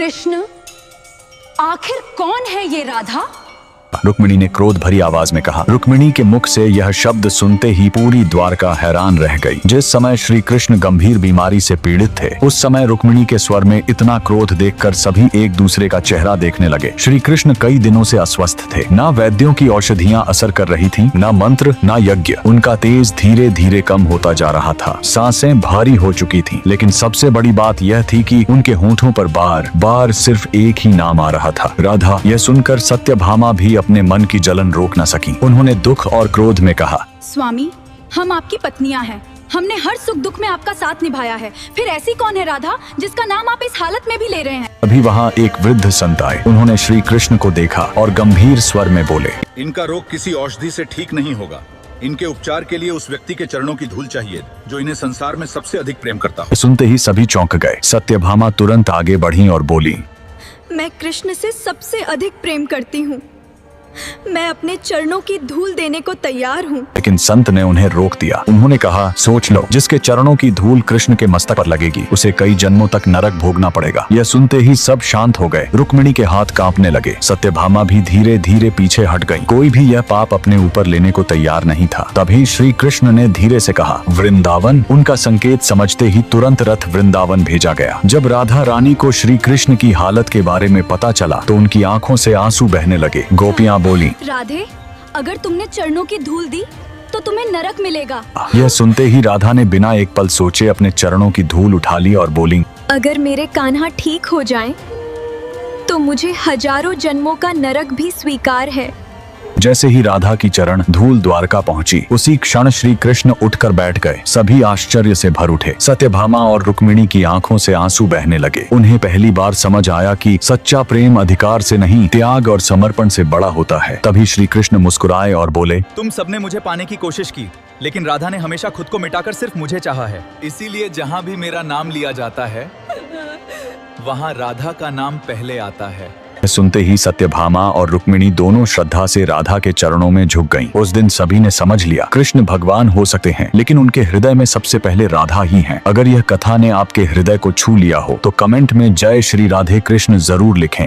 कृष्ण, आखिर कौन है ये राधा? रुक्मिणी ने क्रोध भरी आवाज में कहा। रुक्मिणी के मुख से यह शब्द सुनते ही पूरी द्वारका हैरान रह गई। जिस समय श्री कृष्ण गंभीर बीमारी से पीड़ित थे, उस समय रुक्मिणी के स्वर में इतना क्रोध देखकर सभी एक दूसरे का चेहरा देखने लगे। श्री कृष्ण कई दिनों से अस्वस्थ थे। ना वैद्यों की औषधियाँ असर कर रही थीं, ना मंत्र, ना यज्ञ। उनका तेज धीरे धीरे कम होता जा रहा था। सांसें भारी हो चुकी थीं, लेकिन सबसे बड़ी बात यह थी कि उनके होंठों पर बार बार सिर्फ एक ही नाम आ रहा था, राधा। यह सुनकर सत्यभामा भी अपने मन की जलन रोक न सकी। उन्होंने दुख और क्रोध में कहा, स्वामी, हम आपकी पत्नियां हैं। हमने हर सुख दुख में आपका साथ निभाया है। फिर ऐसी कौन है राधा जिसका नाम आप इस हालत में भी ले रहे हैं? अभी वहाँ एक वृद्ध संत आए। उन्होंने श्री कृष्ण को देखा और गंभीर स्वर में बोले, इनका रोग किसी औषधि से ठीक नहीं होगा। इनके उपचार के लिए उस व्यक्ति के चरणों की धूल चाहिए जो इन्हें संसार में सबसे अधिक प्रेम करता हो। सुनते ही सभी चौंक गए। सत्यभामा तुरंत आगे बढ़ी और बोली, मैं कृष्ण से सबसे अधिक प्रेम करती हूँ। मैं अपने चरणों की धूल देने को तैयार हूँ। लेकिन संत ने उन्हें रोक दिया। उन्होंने कहा, सोच लो, जिसके चरणों की धूल कृष्ण के मस्तक पर लगेगी, उसे कई जन्मों तक नरक भोगना पड़ेगा। यह सुनते ही सब शांत हो गए। रुक्मिणी के हाथ कांपने लगे। सत्यभामा भी धीरे धीरे पीछे हट गई। कोई भी यह पाप अपने ऊपर लेने को तैयार नहीं था। तभी श्री कृष्ण ने धीरे से कहा, वृंदावन। उनका संकेत समझते ही तुरंत रथ वृंदावन भेजा गया। जब राधा रानी को श्री कृष्ण की हालत के बारे में पता चला तो उनकी आंखों से आंसू बहने लगे। गोपियां बोली, राधे, अगर तुमने चरणों की धूल दी तो तुम्हें नरक मिलेगा। यह सुनते ही राधा ने बिना एक पल सोचे अपने चरणों की धूल उठा ली और बोली, अगर मेरे कान्हा ठीक हो जाएं, तो मुझे हजारों जन्मों का नरक भी स्वीकार है। जैसे ही राधा की चरण धूल द्वारका पहुंची, उसी क्षण श्री कृष्ण उठकर बैठ गए। सभी आश्चर्य से भर उठे। सत्यभामा और रुक्मिणी की आंखों से आंसू बहने लगे। उन्हें पहली बार समझ आया कि सच्चा प्रेम अधिकार से नहीं, त्याग और समर्पण से बड़ा होता है। तभी श्री कृष्ण मुस्कुराए और बोले, तुम सबने मुझे पाने की कोशिश की, लेकिन राधा ने हमेशा खुद को मिटाकर सिर्फ मुझे चाहा है। इसीलिए जहाँ भी मेरा नाम लिया जाता है, वहाँ राधा का नाम पहले आता है। सुनते ही सत्यभामा और रुक्मिणी दोनों श्रद्धा से राधा के चरणों में झुक गईं। उस दिन सभी ने समझ लिया, कृष्ण भगवान हो सकते हैं, लेकिन उनके हृदय में सबसे पहले राधा ही हैं। अगर यह कथा ने आपके हृदय को छू लिया हो तो कमेंट में जय श्री राधे कृष्ण जरूर लिखें।